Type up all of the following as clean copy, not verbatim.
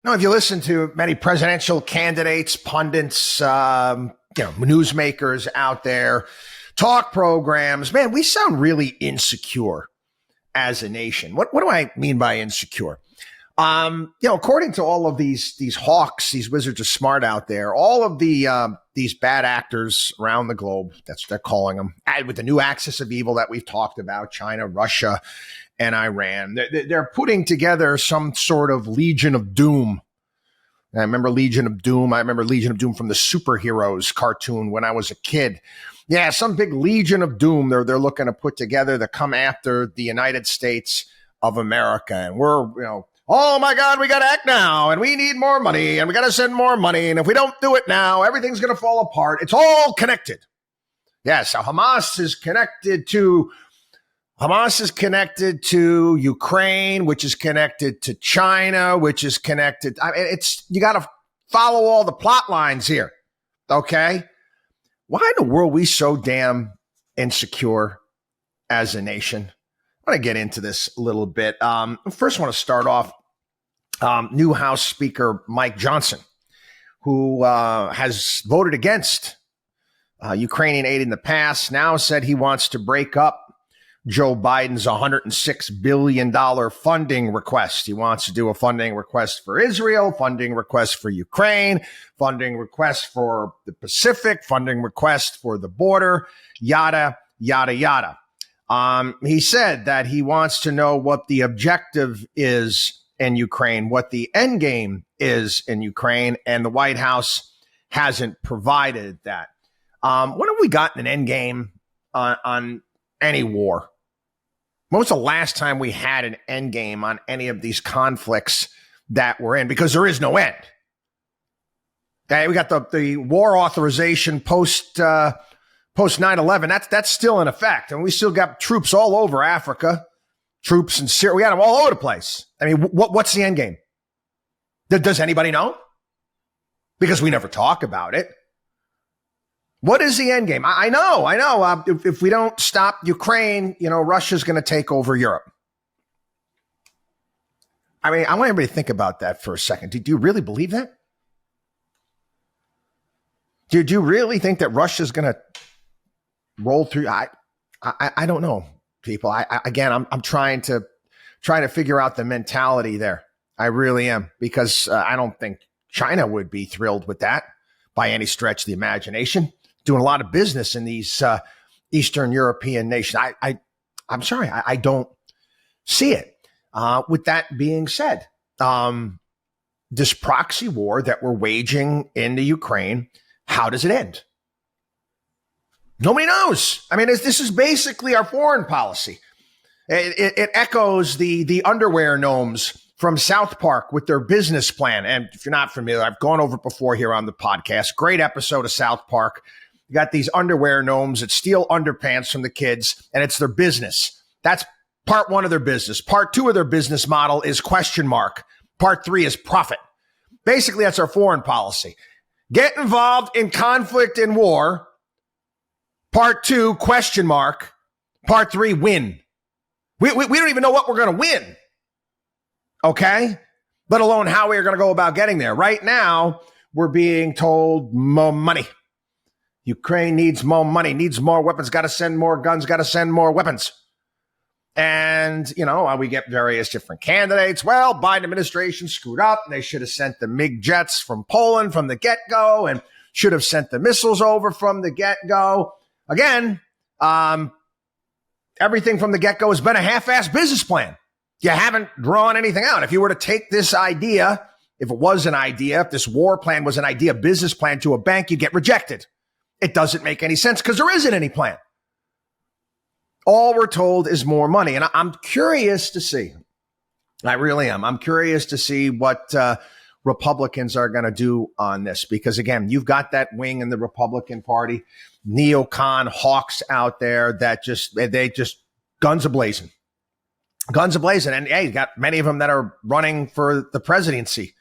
No, if you listen to many presidential candidates, pundits, newsmakers out there, talk programs, man, we sound really insecure as a nation. What do I mean by insecure? According to all of these hawks, these wizards of smart out there, all of these bad actors around the globe, that's what they're calling them, with the new axis of evil that we've talked about, China, Russia, and Iran, they're putting together some sort of Legion of Doom. I remember Legion of Doom. I remember Legion of Doom from the Superheroes cartoon when I was a kid. Yeah, some big Legion of Doom they're looking to put together to come after the United States of America. And we're, oh my God, we got to act now, and we need more money, and we got to send more money. And if we don't do it now, everything's going to fall apart. It's all connected. Yes, so Hamas is connected to Ukraine, which is connected to China, which is connected. You got to follow all the plot lines here. Okay. Why in the world are we so damn insecure as a nation? I want to get into this a little bit. First, I want to start off new House Speaker Mike Johnson, who has voted against Ukrainian aid in the past, now said he wants to break up Joe Biden's $106 billion funding request. He wants to do a funding request for Israel, funding request for Ukraine, funding request for the Pacific, funding request for the border, yada, yada, yada. He said that he wants to know what the objective is in Ukraine, what the end game is in Ukraine, and the White House hasn't provided that. When have we gotten an end game on any war? When was the last time we had an end game on any of these conflicts that we're in? Because there is no end. Okay, we got the war authorization post 9/11. That's still in effect, and we still got troops all over Africa, troops in Syria. We got them all over the place. I mean, what's the end game? Does anybody know? Because we never talk about it. What is the end game? I know. If we don't stop Ukraine, Russia's going to take over Europe. I mean, I want everybody to think about that for a second. Do you really believe that? Do you really think that Russia's going to roll through? I don't know, people. I'm trying to figure out the mentality there. I really am, because I don't think China would be thrilled with that by any stretch of the imagination. Doing a lot of business in these Eastern European nations. I'm sorry, I don't see it. With that being said, this proxy war that we're waging in the Ukraine, how does it end? Nobody knows. I mean, this is basically our foreign policy. It echoes the underwear gnomes from South Park with their business plan. And if you're not familiar, I've gone over it before here on the podcast. Great episode of South Park. You got these underwear gnomes that steal underpants from the kids, and it's their business. That's part one of their business. Part two of their business model is question mark. Part three is profit. Basically, that's our foreign policy. Get involved in conflict and war. Part two, question mark. Part three, win. We don't even know what we're going to win. Okay? Let alone how we're going to go about getting there. Right now, we're being told more money. Ukraine needs more money, needs more weapons, got to send more guns, got to send more weapons. And, we get various different candidates. Well, Biden administration screwed up, and they should have sent the MiG jets from Poland from the get-go, and should have sent the missiles over from the get-go. Again, everything from the get-go has been a half-assed business plan. You haven't drawn anything out. If you were to take this idea, if it was an idea, if this war plan was an idea, business plan to a bank, you'd get rejected. It doesn't make any sense because there isn't any plan. All we're told is more money. And I'm curious to see. I really am. I'm curious to see what Republicans are going to do on this. Because, again, you've got that wing in the Republican Party, neocon hawks out there that they just guns a-blazing. Guns a-blazing. And, hey, you got many of them that are running for the presidency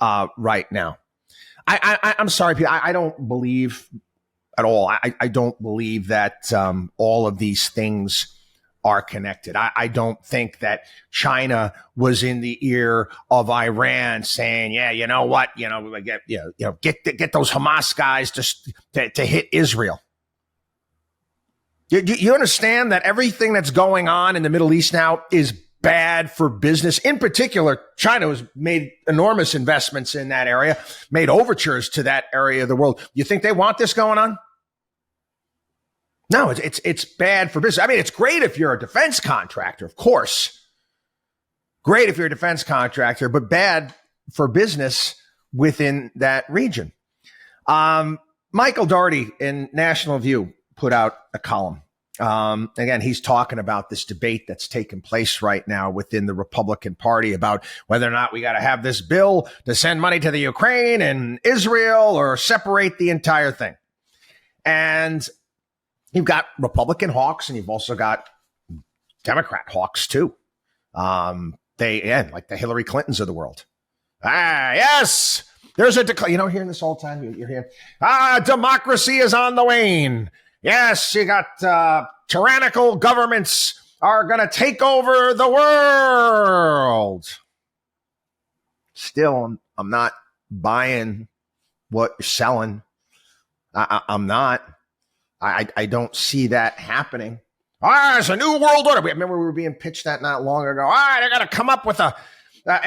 right now. I'm sorry, Pete. I don't believe at all. I don't believe that all of these things are connected. I don't think that China was in the ear of Iran saying, yeah, you know what, get those Hamas guys to hit Israel. You understand that everything that's going on in the Middle East now is bad for business. In particular, China has made enormous investments in that area, made overtures to that area of the world. You think they want this going on? No, it's bad for business. I mean, it's great if you're a defense contractor, of course. Great if you're a defense contractor, but bad for business within that region. Michael Daugherty in National View put out a column. Again, he's talking about this debate that's taking place right now within the Republican Party about whether or not we got to have this bill to send money to the Ukraine and Israel or separate the entire thing. And you've got Republican hawks and you've also got Democrat hawks too. Like the Hillary Clintons of the world. Yes, there's a decline. Hearing this all the time. You're hearing, democracy is on the wane. Yes, you got tyrannical governments are going to take over the world. Still, I'm not buying what you're selling. I'm not. I don't see that happening. It's a new world order. Remember we were being pitched that not long ago. They're going to come up with an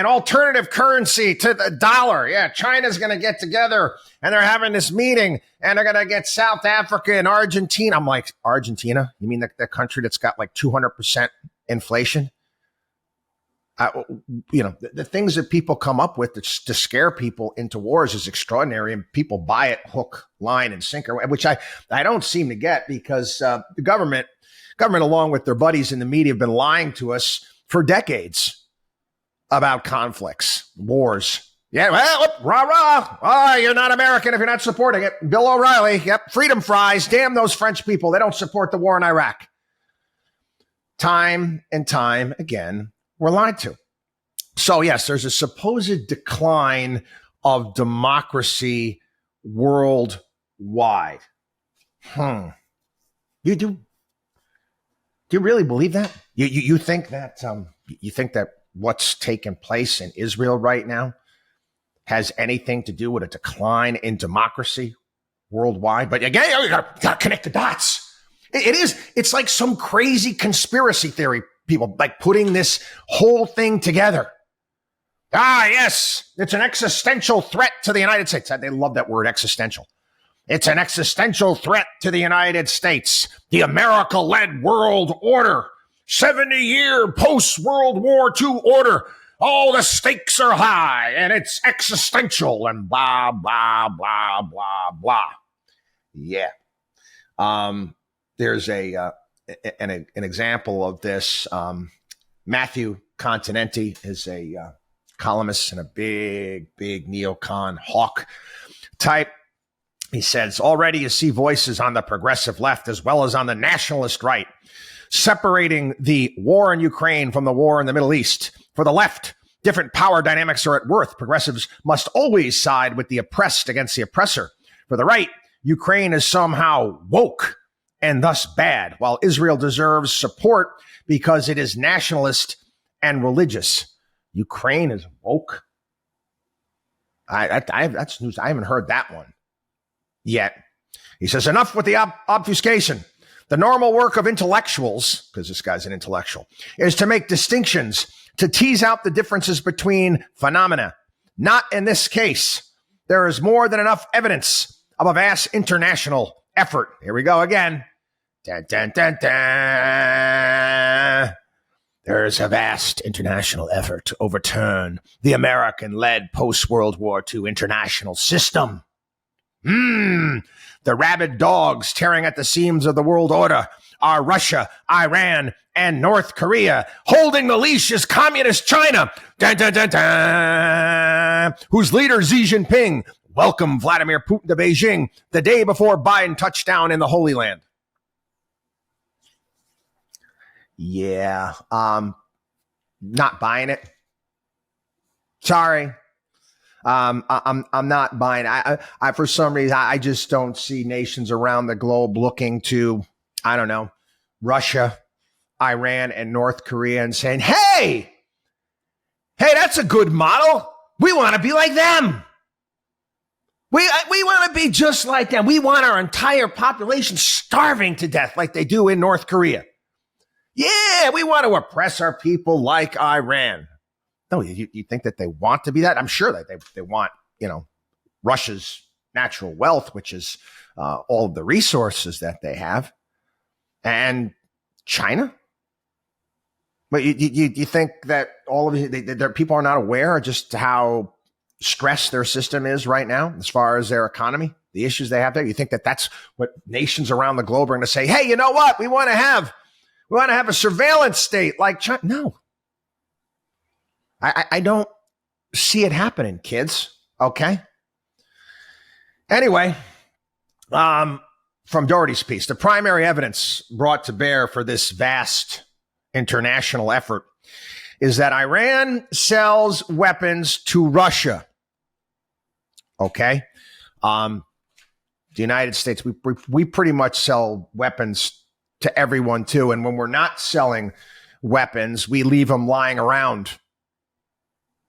alternative currency to the dollar. Yeah, China's going to get together and they're having this meeting and they're going to get South Africa and Argentina. I'm like, Argentina? You mean the country that's got like 200% inflation? The things that people come up with to scare people into wars is extraordinary, and people buy it hook, line, and sinker, which I don't seem to get because the government, along with their buddies in the media, have been lying to us for decades about conflicts, wars. Yeah, well, rah, rah. You're not American if you're not supporting it. Bill O'Reilly, yep, freedom fries. Damn those French people. They don't support the war in Iraq. Time and time again, we're lied to. So, yes, there's a supposed decline of democracy worldwide. You do you really believe that? You think that what's taking place in Israel right now has anything to do with a decline in democracy worldwide? But again, you got to connect the dots. It's like some crazy conspiracy theory, people like putting this whole thing together. Yes, it's an existential threat to the United States. They love that word, existential. It's an existential threat to the United States. The America-led world order, 70-year post-World War II order. All the stakes are high and it's existential and blah, blah, blah, blah, blah. Yeah. There's an example of this. Matthew Continenti is a columnist and a big neocon hawk type. He says, already you see voices on the progressive left as well as on the nationalist right, separating the war in Ukraine from the war in the Middle East. For the left, different power dynamics are at work. Progressives must always side with the oppressed against the oppressor. For the right, Ukraine is somehow woke and thus bad, while Israel deserves support because it is nationalist and religious. Ukraine is woke? That's news. I haven't heard that one yet. He says, enough with the obfuscation. The normal work of intellectuals, because this guy's an intellectual, is to make distinctions, to tease out the differences between phenomena. Not in this case. There is more than enough evidence of a vast international effort. Here we go again. Dun, dun, dun, dun. There is a vast international effort to overturn the American-led post-World War II international system. The rabid dogs tearing at the seams of the world order are Russia, Iran, and North Korea. Holding the leash is communist China, dun, dun, dun, dun, whose leader Xi Jinping welcomed Vladimir Putin to Beijing the day before Biden touched down in the Holy Land. Yeah, not buying it. Sorry. I'm not buying it. I for some reason, I just don't see nations around the globe looking to, I don't know, Russia, Iran and North Korea and saying, hey, that's a good model. We want to be like them. We want to be just like them. We want our entire population starving to death like they do in North Korea. Yeah, we want to oppress our people like Iran. No, you think that they want to be that? I'm sure that they want, Russia's natural wealth, which is all of the resources that they have. And China? But you think that all of their people are not aware of just how stressed their system is right now as far as their economy, the issues they have there? You think that that's what nations around the globe are going to say, hey, you know what? We want to have a surveillance state like China. No. I don't see it happening, kids. Okay. Anyway, from Doherty's piece, the primary evidence brought to bear for this vast international effort is that Iran sells weapons to Russia. Okay. The United States, we pretty much sell weapons to everyone too. And when we're not selling weapons, we leave them lying around.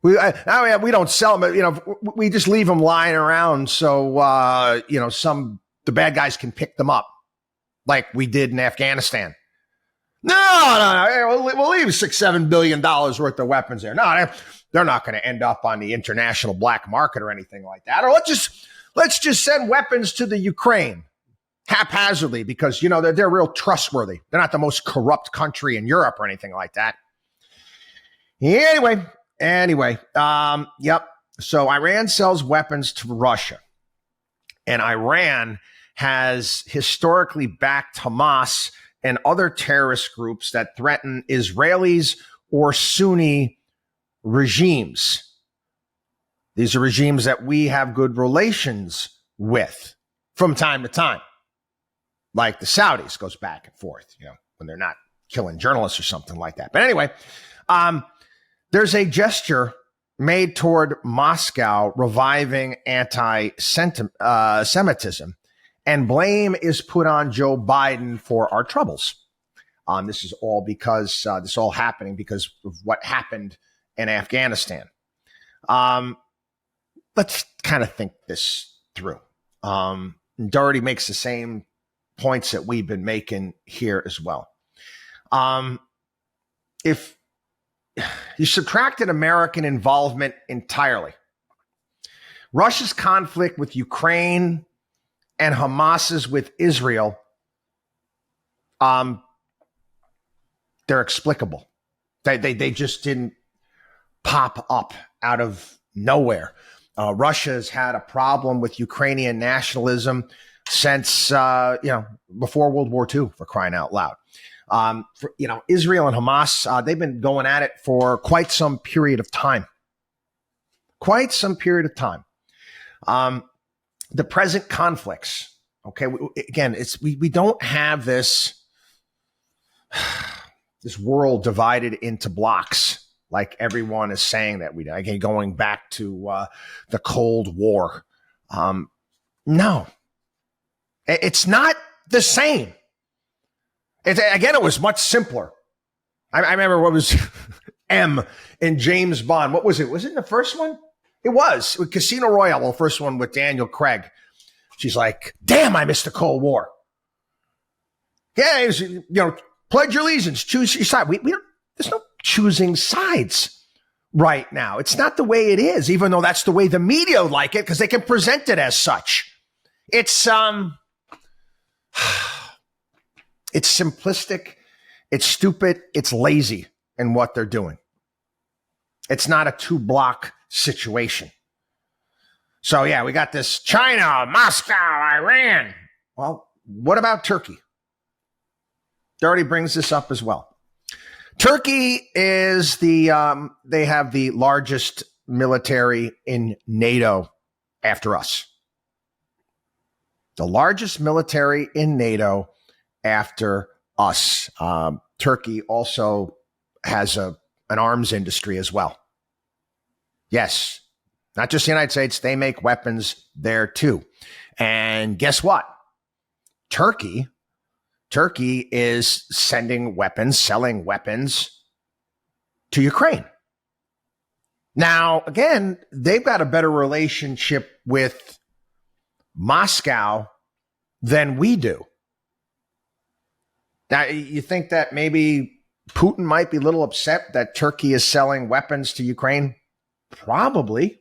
We don't sell them, we just leave them lying around. So, the bad guys can pick them up like we did in Afghanistan. No. We'll leave $6-7 billion worth of weapons there. No, they're not going to end up on the international black market or anything like that. Or let's just send weapons to the Ukraine haphazardly because, they're real trustworthy. They're not the most corrupt country in Europe or anything like that. Anyway, yep. So Iran sells weapons to Russia, and Iran has historically backed Hamas and other terrorist groups that threaten Israelis or Sunni regimes. These are regimes that we have good relations with from time to time. Like the Saudis goes back and forth, when they're not killing journalists or something like that. But anyway, there's a gesture made toward Moscow reviving anti-Semitism, and blame is put on Joe Biden for our troubles. This is all because this all happening because of what happened in Afghanistan. Let's kind of think this through. Doherty makes the same points that we've been making here as well. If you subtracted American involvement entirely, Russia's conflict with Ukraine and Hamas's with Israel, they're explicable. They just didn't pop up out of nowhere. Russia has had a problem with Ukrainian nationalism since before World War II, for crying out loud. Israel and Hamas, they've been going at it for quite some period of time. The present conflicts, okay, we don't have this world divided into blocks like everyone is saying that we do. Again, going back to the Cold War. No, it's not the same. It was much simpler. I remember what was M in James Bond. What was it? Was it the first one? It was with Casino Royale, the first one with Daniel Craig. She's like, damn, I missed the Cold War. Yeah, it was, pledge your allegiance, choose your side. There's no choosing sides right now. It's not the way it is, even though that's the way the media like it because they can present it as such. It's it's simplistic, it's stupid, it's lazy in what they're doing. It's not a 2-block situation. So yeah, we got this China, Moscow, Iran. Well, what about Turkey? Doherty brings this up as well. Turkey is they have the largest military in NATO after us. The largest military in NATO after us. Turkey also has an arms industry as well. Yes, not just the United States. They make weapons there too. And guess what? Turkey Turkey is sending weapons, selling weapons to Ukraine. Now, again, they've got a better relationship with Moscow than we do. Now, you think that maybe Putin might be a little upset that Turkey is selling weapons to Ukraine? Probably.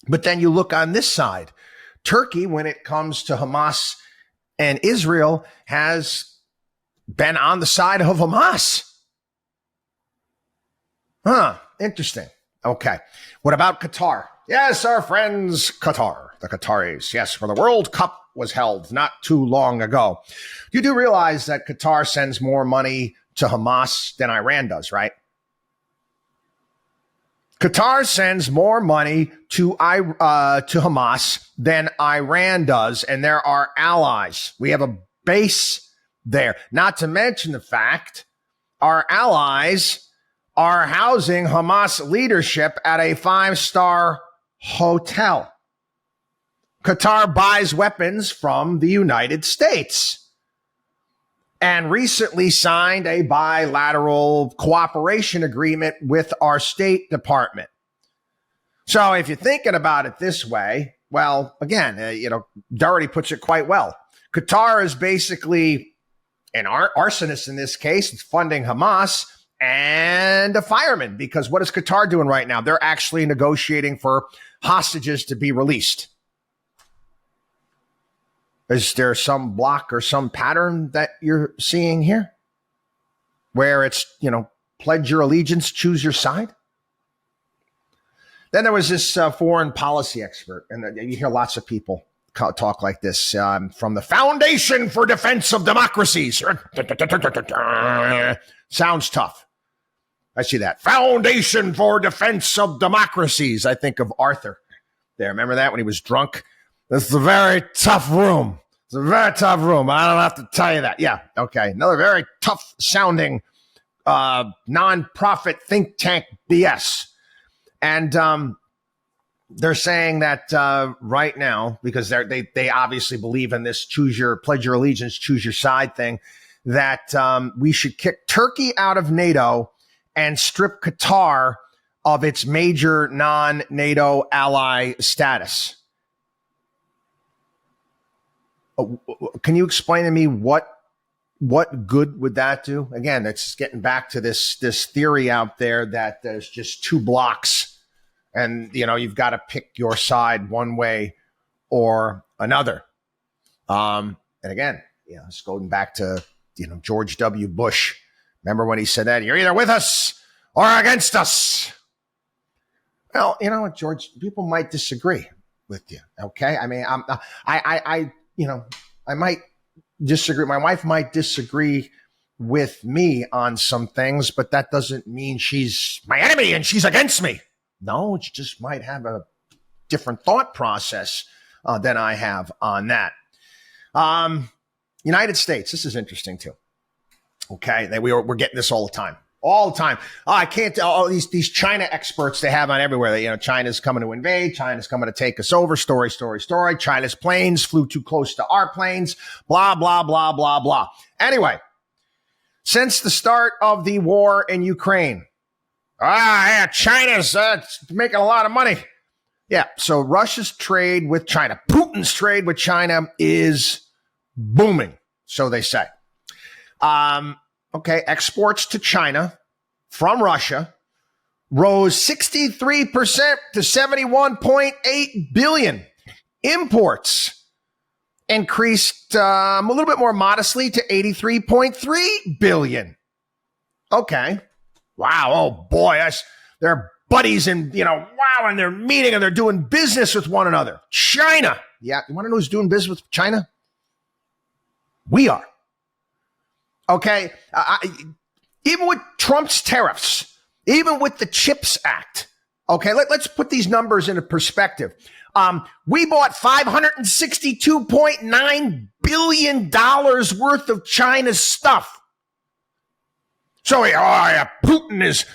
But then you look on this side. Turkey, when it comes to Hamas and Israel, has been on the side of Hamas. Interesting. Okay. What about Qatar? Yes, our friends Qatar, the Qataris. Yes, where the World Cup was held not too long ago. You do realize that Qatar sends more money to Hamas than Iran does, right? Qatar sends more money to Hamas than Iran does, and they're our allies. We have a base there. Not to mention the fact our allies are housing Hamas leadership at a 5-star hotel. Qatar buys weapons from the United States and recently signed a bilateral cooperation agreement with our State Department. So if you're thinking about it this way, well, again, Doherty puts it quite well. Qatar is basically an arsonist in this case. It's funding Hamas and a fireman, because what is Qatar doing right now? They're actually negotiating for hostages to be released. Is there some block or some pattern that you're seeing here where it's, pledge your allegiance, choose your side? Then there was this foreign policy expert, and you hear lots of people talk like this, from the Foundation for Defense of Democracies. Sounds tough. I see that. Foundation for Defense of Democracies. I think of Arthur there. Remember that when he was drunk? This is a very tough room. It's a very tough room. I don't have to tell you that. Yeah, okay. Another very tough sounding nonprofit think tank BS. And they're saying that right now, because they obviously believe in this pledge your allegiance, choose your side thing, that we should kick Turkey out of NATO and strip Qatar of its major non-NATO ally status. Can you explain to me what good would that do? Again, it's getting back to this theory out there that there's just two blocks, and you've got to pick your side one way or another. And again, it's going back to George W. Bush. Remember when he said that? You're either with us or against us. Well, you know what, George? People might disagree with you. Okay, I mean, I might disagree. My wife might disagree with me on some things, but that doesn't mean she's my enemy and she's against me. No, she just might have a different thought process than I have on that. United States, this is interesting too. Okay, we're getting this all the time. All the time. I can't tell all these China experts they have on everywhere. China's coming to invade. China's coming to take us over. Story. China's planes flew too close to our planes. Blah, blah, blah, blah, blah. Anyway, since the start of the war in Ukraine, China's making a lot of money. Yeah, so Russia's trade with China, Putin's trade with China is booming, so they say. Okay, exports to China from Russia rose 63% to 71.8 billion. Imports increased a little bit more modestly to 83.3 billion. Okay. Wow. Oh boy, they're buddies and, and they're meeting and they're doing business with one another. China. Yeah. You want to know who's doing business with China? We are. Okay, even with Trump's tariffs, even with the CHIPS Act, okay, let's put these numbers into perspective. We bought $562.9 billion worth of China's stuff. So, Putin is,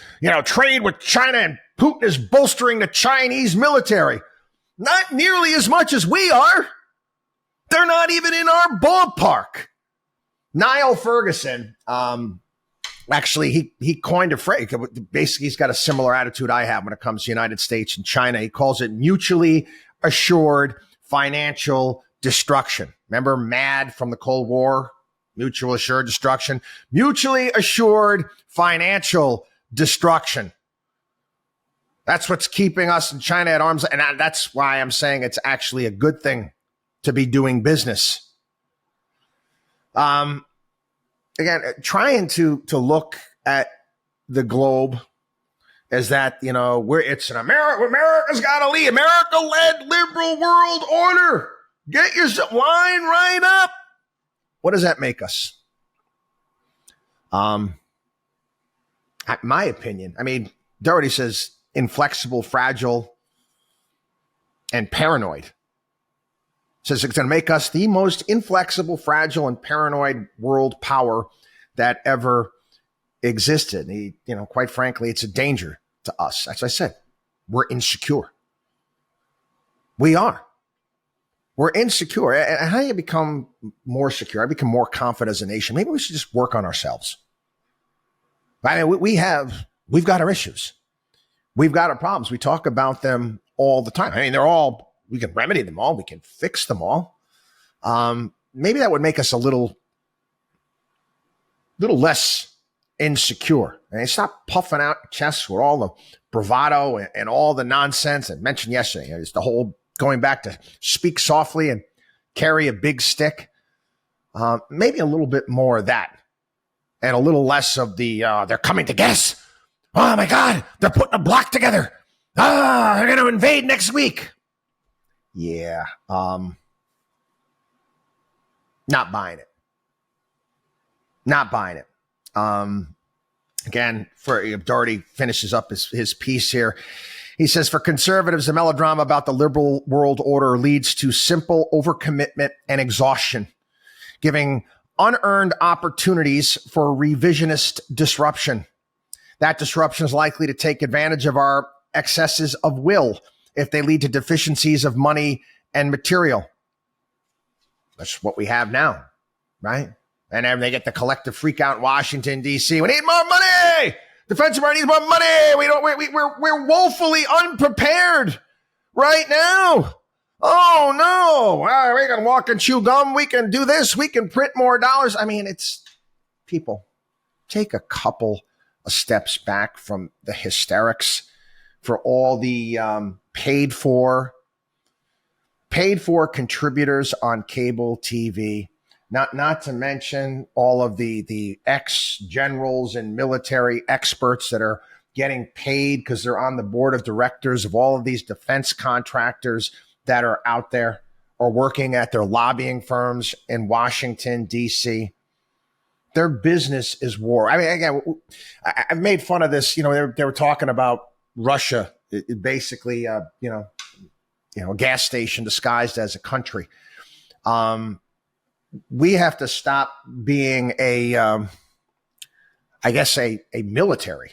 trade with China, and Putin is bolstering the Chinese military. Not nearly as much as we are. They're not even in our ballpark. Niall Ferguson, actually, he coined a phrase. Basically, he's got a similar attitude I have when it comes to the United States and China. He calls it mutually assured financial destruction. Remember MAD from the Cold War? Mutual assured destruction. Mutually assured financial destruction. That's what's keeping us in China at arm's length. And that's why I'm saying it's actually a good thing to be doing business. Again, trying to look at the globe as that, it's an America's got to lead. America-led liberal world order. Get your line right up. What does that make us? My opinion, Doherty says inflexible, fragile, and paranoid. Says it's going to make us the most inflexible, fragile, and paranoid world power that ever existed. He, quite frankly, it's a danger to us. As I said, we're insecure. We are. We're insecure. And how do you become more secure? I become more confident as a nation. Maybe we should just work on ourselves. We've got our issues. We've got our problems. We talk about them all the time. We can remedy them all. We can fix them all. Maybe that would make us a little less insecure. And stop puffing out chests with all the bravado and all the nonsense. I mentioned yesterday, it's the whole going back to speak softly and carry a big stick. Maybe a little bit more of that and a little less of the, they're coming to get us. Oh my God, they're putting a block together. They're going to invade next week. Yeah. Not buying it. Not buying it. Again, Doherty finishes up his piece here. He says, for conservatives, the melodrama about the liberal world order leads to simple overcommitment and exhaustion, giving unearned opportunities for revisionist disruption. That disruption is likely to take advantage of our excesses of will if they lead to deficiencies of money and material. That's what we have now, right? And then they get the collective freak out in Washington, D.C. We need more money. Defense Department needs more money. We're woefully unprepared right now. Oh no! We can walk and chew gum. We can do this. We can print more dollars. It's people. Take a couple of steps back from the hysterics for all the paid for contributors on cable TV. Not to mention all of the ex-generals and military experts that are getting paid because they're on the board of directors of all of these defense contractors that are out there or working at their lobbying firms in Washington, D.C. Their business is war. Again, I've made fun of this. They were talking about Russia, basically, a gas station disguised as a country. We have to stop being a military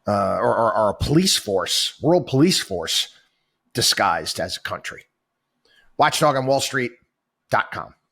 or a police force, world police force disguised as a country. WatchDog on WallStreet.com.